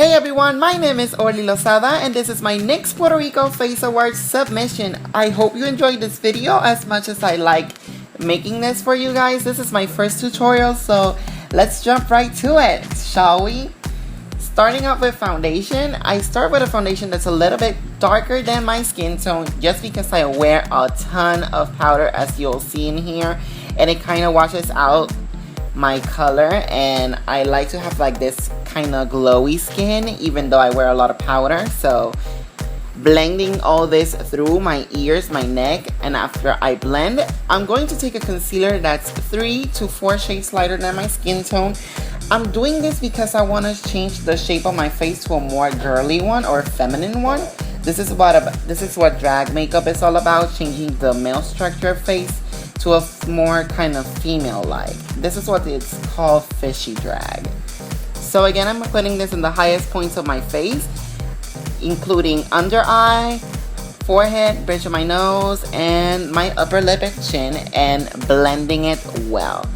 Hey everyone, my name is Ohhorlie and this is my NYX Puerto Rico Face Awards submission. I hope you enjoyed this video as much as I like making this for you guys. This is my first tutorial, so let's jump right to it, shall we? Starting off with foundation, I start with a foundation that's a little bit darker than my skin tone just because I wear a ton of powder, as you'll see in here, and it kind of washes out my color, and I like to have like this kind of glowy skin even though I wear a lot of powder. So blending all this through my ears, my neck, and after I blend, I'm going to take a concealer that's 3 to 4 shades lighter than my skin tone. I'm doing this because I want to change the shape of my face to a more girly one or feminine one. This is what drag makeup is all about, changing the male structure of face to a more kind of female-like. This is what it's called, fishy drag. So again, I'm putting this in the highest points of my face, including under eye, forehead, bridge of my nose, and my upper lip and chin, and blending it well.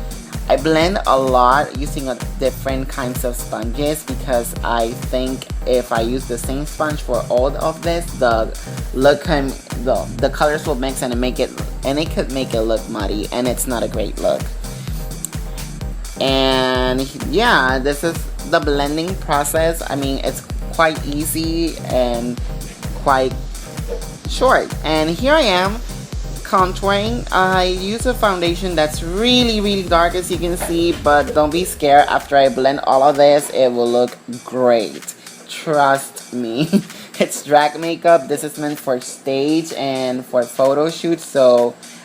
I blend a lot using different kinds of sponges because I think if I use the same sponge for all of this, the colors will mix and it could make it look muddy, and it's not a great look. And yeah, this is the blending process. I mean, it's quite easy and quite short. And here I am contouring. I use a foundation that's really dark, as you can see, but don't be scared. After I blend all of this, it will look great, trust me. It's drag makeup. This is meant for stage and for photo shoots,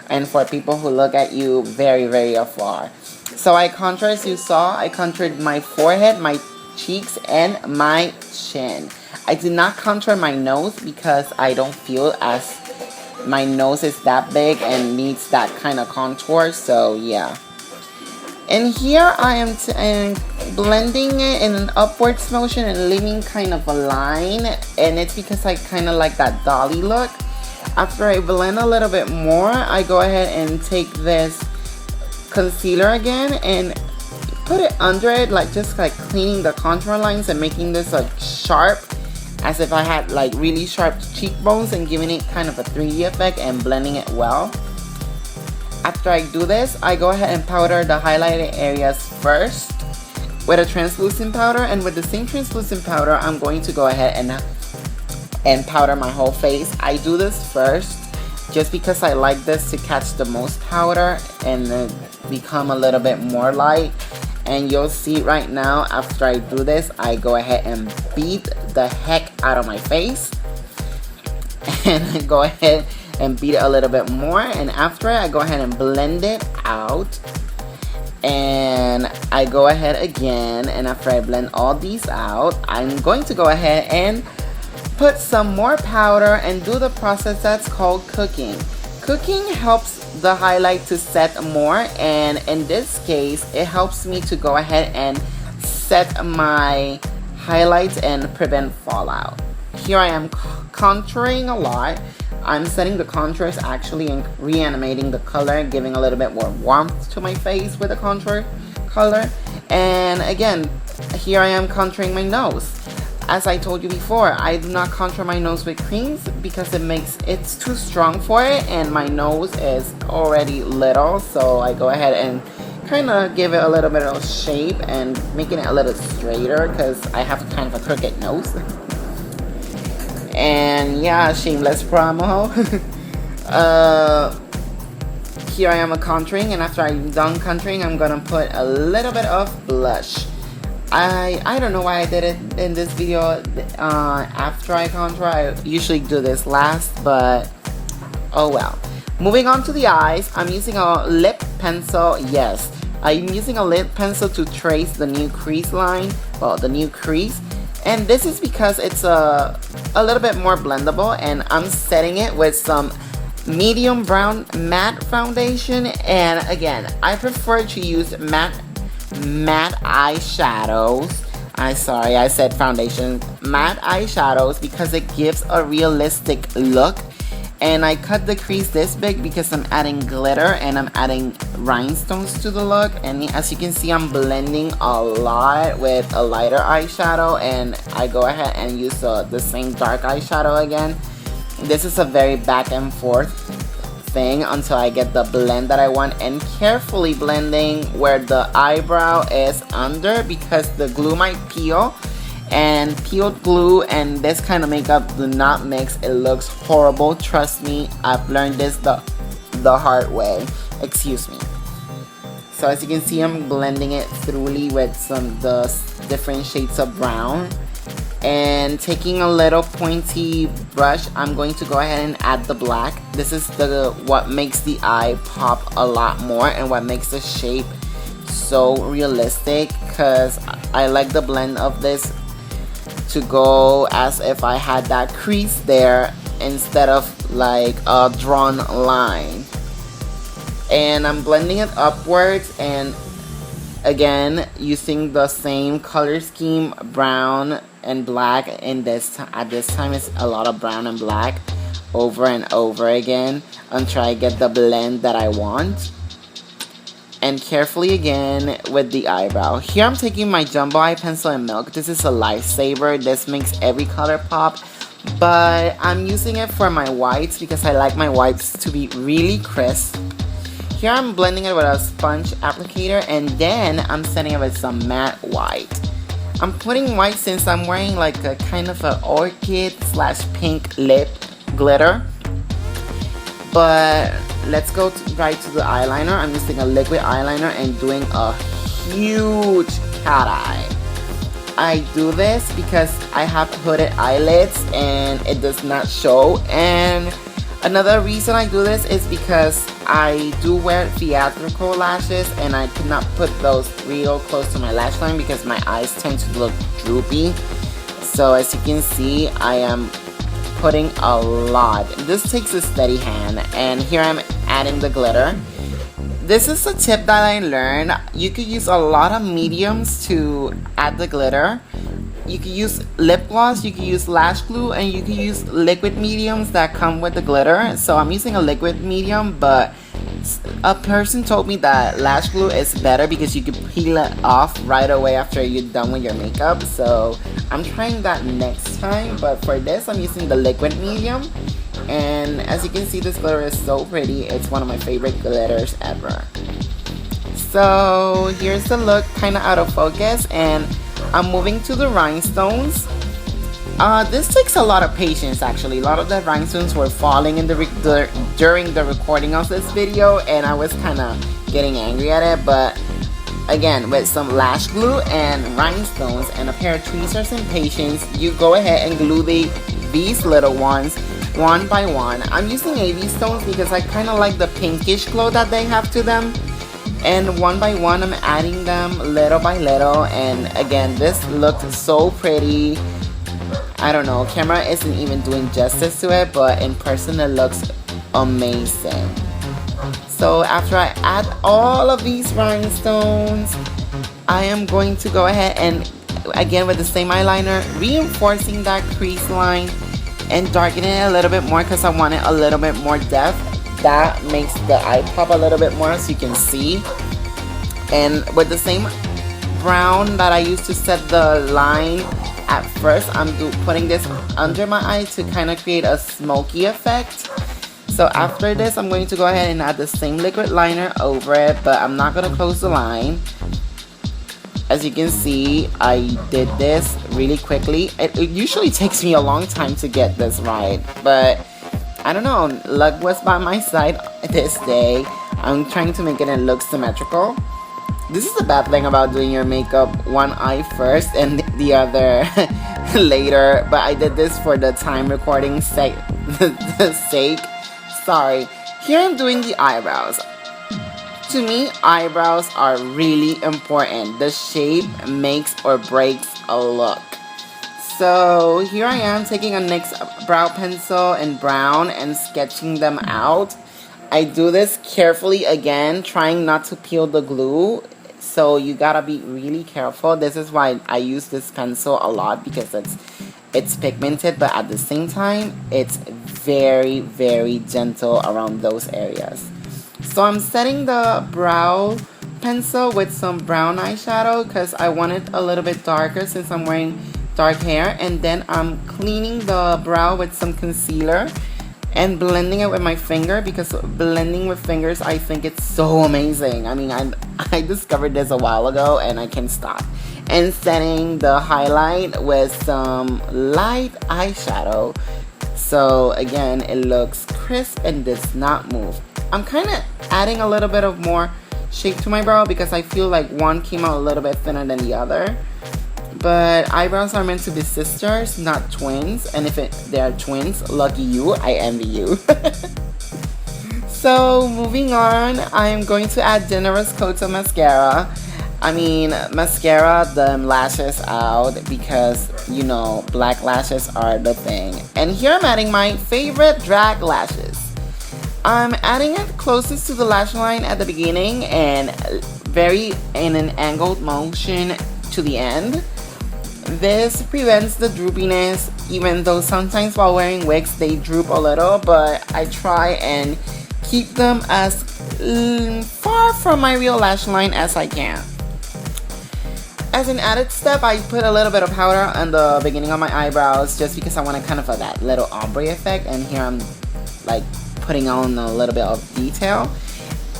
and for people who look at you very afar. So I contoured, as you saw, I contoured my forehead, my cheeks, and my chin. I did not contour my nose because I don't feel as my nose is that big and needs that kind of contour, so yeah. And here I am blending it in an upwards motion and leaving kind of a line, and it's because I kind of like that dolly look. After I blend a little bit more, I go ahead and take this concealer again and put it under it, just cleaning the contour lines and making this sharp, as if I had like really sharp cheekbones, and giving it kind of a 3D effect and blending it well. After I do this, I go ahead and powder the highlighted areas first with a translucent powder, and with the same translucent powder, I'm going to go ahead and powder my whole face. I do this first just because I like this to catch the most powder and then become a little bit more light. And you'll see right now, after I do this, I go ahead and beat the heck out of my face. And I go ahead and beat it a little bit more. And after I go ahead and blend it out. And I go ahead again, and after I blend all these out, I'm going to go ahead and put some more powder and do the process that's called cooking. Cooking helps the highlight to set more, and in this case, it helps me to go ahead and set my highlights and prevent fallout. Here I am contouring a lot. I'm setting the contours actually and reanimating the color, giving a little bit more warmth to my face with the contour color. And again, here I am contouring my nose. As I told you before, I do not contour my nose with creams because it's too strong for it, and my nose is already little, so I go ahead and kind of give it a little bit of shape and making it a little straighter because I have kind of a crooked nose. And yeah, shameless promo. Here I am contouring, and after I'm done contouring, I'm gonna put a little bit of blush. I don't know why I did it in this video after I contour. I usually do this last, but oh well. Moving on to the eyes, I'm using a lip pencil. Yes, I'm using a lip pencil to trace the new crease line, the new crease. And this is because it's a little bit more blendable, and I'm setting it with some medium brown matte foundation. And again, I prefer to use matte eyeshadows. I said foundation. Matte eyeshadows because it gives a realistic look, And I cut the crease this big because I'm adding glitter and I'm adding rhinestones to the look. And as you can see, I'm blending a lot with a lighter eyeshadow, and I go ahead and use the same dark eyeshadow again. This is a very back and forth thing until I get the blend that I want, and carefully blending where the eyebrow is under because the glue might peel. And peeled glue and this kind of makeup do not mix. It looks horrible. Trust me, I've learned this the hard way. Excuse me. So as you can see, I'm blending it thoroughly with the different shades of brown. And taking a little pointy brush, I'm going to go ahead and add the black. This is what makes the eye pop a lot more and what makes the shape so realistic, because I like the blend of this to go as if I had that crease there instead of like a drawn line. And I'm blending it upwards, and again using the same color scheme, brown and black. And at this time it's a lot of brown and black over and over again until I get the blend that I want. And carefully again with the eyebrow. Here I'm taking my jumbo eye pencil in milk. This is a lifesaver. This makes every color pop. But I'm using it for my whites because I like my whites to be really crisp. Here I'm blending it with a sponge applicator, and then I'm setting it with some matte white. I'm putting white since I'm wearing like a kind of an orchid / pink lip glitter. But let's go right to the eyeliner. I'm using a liquid eyeliner and doing a huge cat eye. I do this because I have hooded eyelids and it does not show. And another reason I do this is because I do wear theatrical lashes and I cannot put those real close to my lash line because my eyes tend to look droopy. So as you can see, I am putting a lot. This takes a steady hand, and here I'm adding the glitter. This is a tip that I learned. You could use a lot of mediums to add the glitter. You could use lip gloss, you could use lash glue, and you could use liquid mediums that come with the glitter. So I'm using a liquid medium, but a person told me that lash glue is better because you can peel it off right away after you're done with your makeup. So I'm trying that next time, but for this I'm using the liquid medium. And as you can see, this glitter is so pretty. It's one of my favorite glitters ever. So here's the look, kind of out of focus, and I'm moving to the rhinestones. This takes a lot of patience actually. A lot of the rhinestones were falling in during the recording of this video, and I was kind of getting angry at it. But again, with some lash glue and rhinestones and a pair of tweezers and patience, you go ahead and glue these little ones one by one. I'm using AV stones because I kind of like the pinkish glow that they have to them. And one by one I'm adding them little by little, and again this looks so pretty. I don't know, camera isn't even doing justice to it, but in person it looks amazing. So after I add all of these rhinestones, I am going to go ahead and again with the same eyeliner, reinforcing that crease line and darkening it a little bit more because I want it a little bit more depth. That makes the eye pop a little bit more, so you can see. And with the same brown that I used to set the line at first, I'm putting this under my eye to kind of create a smoky effect. So after this, I'm going to go ahead and add the same liquid liner over it, but I'm not going to close the line. As you can see, I did this really quickly. It usually takes me a long time to get this right, but I don't know, luck was by my side this day. I'm trying to make it look symmetrical. This is the bad thing about doing your makeup, one eye first and the other later. But I did this for the time recording sake. Sorry. Here I'm doing the eyebrows. To me, eyebrows are really important. The shape makes or breaks a look. So here I am taking a NYX brow pencil in brown and sketching them out. I do this carefully again, trying not to peel the glue. So you gotta be really careful. This is why I use this pencil a lot, because it's pigmented, but at the same time it's very, very gentle around those areas. So I'm setting the brow pencil with some brown eyeshadow because I want it a little bit darker since I'm wearing dark hair. And then I'm cleaning the brow with some concealer and blending it with my finger, because blending with fingers, I think it's so amazing. I mean, I discovered this a while ago and I can't stop. And setting the highlight with some light eyeshadow. So again, it looks crisp and does not move. I'm kind of adding a little bit of more shape to my brow because I feel like one came out a little bit thinner than the other. But eyebrows are meant to be sisters, not twins. And if they are twins, lucky you, I envy you. So moving on, I'm going to add generous coats of mascara. I mean, mascara them lashes out because, you know, black lashes are the thing. And here I'm adding my favorite drag lashes. I'm adding it closest to the lash line at the beginning and very in an angled motion to the end. This prevents the droopiness, even though sometimes while wearing wigs they droop a little, but I try and keep them as far from my real lash line as I can. As an added step, I put a little bit of powder on the beginning of my eyebrows just because I want to kind of have that little ombre effect, and here I'm like putting on a little bit of detail.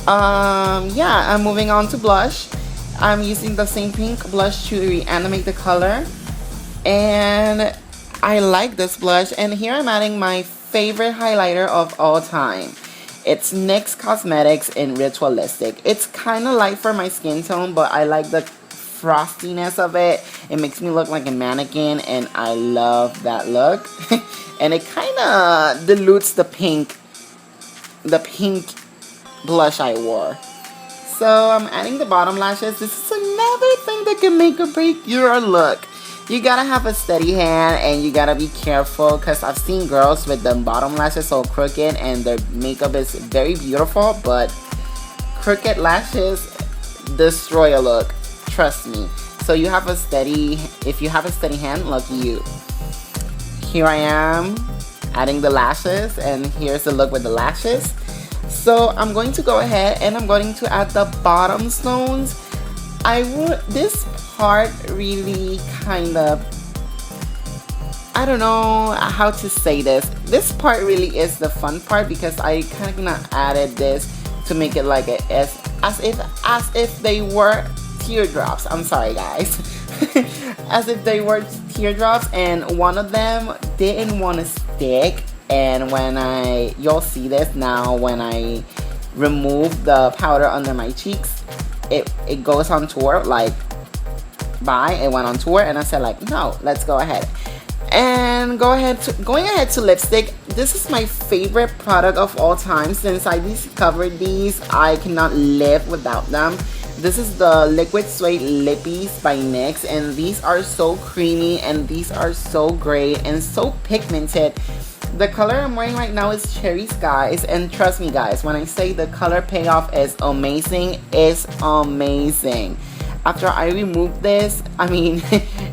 Yeah, I'm moving on to blush. I'm using the same pink blush to reanimate the color, and I like this blush. And here I'm adding my favorite highlighter of all time. It's NYX Cosmetics in Ritualistic. It's kind of light for my skin tone, but I like the frostiness of it. It makes me look like a mannequin, and I love that look. And it kind of dilutes the pink blush I wore. So I'm adding the bottom lashes. This is another thing that can make or break your look. You gotta have a steady hand and you gotta be careful, because I've seen girls with the bottom lashes so crooked and their makeup is very beautiful, but crooked lashes destroy a look. Trust me. So you have a steady, if you have a steady hand, lucky you. Here I am adding the lashes, and here's the look with the lashes. So I'm going to go ahead and I'm going to add the bottom stones. This part really kind of, I don't know how to say this. This part really is the fun part because I kind of added this to make it like as if they were teardrops. I'm sorry guys. As if they were teardrops, and one of them didn't want to stick. And when you'll see this now, when I remove the powder under my cheeks, it goes on tour, like, bye, it went on tour, and I said like, no, let's go ahead. And going ahead to lipstick. This is my favorite product of all time. Since I discovered these, I cannot live without them. This is the Liquid Suede Lippies by NYX, and these are so creamy, and these are so great and so pigmented. The color I'm wearing right now is Cherry Skies, and trust me guys, when I say the color payoff is amazing, it's amazing. After I removed this, I mean,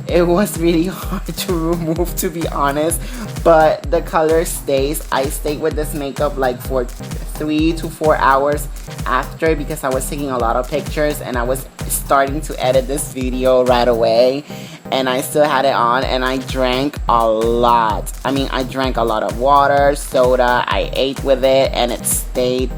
it was really hard to remove, to be honest, but the color stays. I stayed with this makeup like for 3 to 4 hours after, because I was taking a lot of pictures and I was starting to edit this video right away, and I still had it on, and I drank a lot. I mean, I drank a lot of water, soda, I ate with it, and it stayed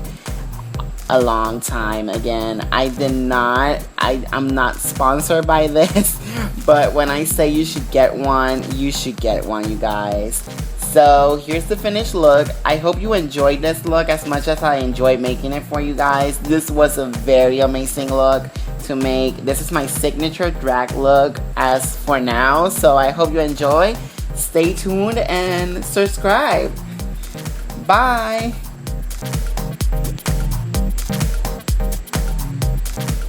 a long time. Again, I'm not sponsored by this, but when I say you should get one, you should get one, you guys. So here's the finished look. I hope you enjoyed this look as much as I enjoyed making it for you guys. This was a very amazing look to make. This is my signature drag look as for now, so I hope you enjoy. Stay tuned and subscribe. Bye.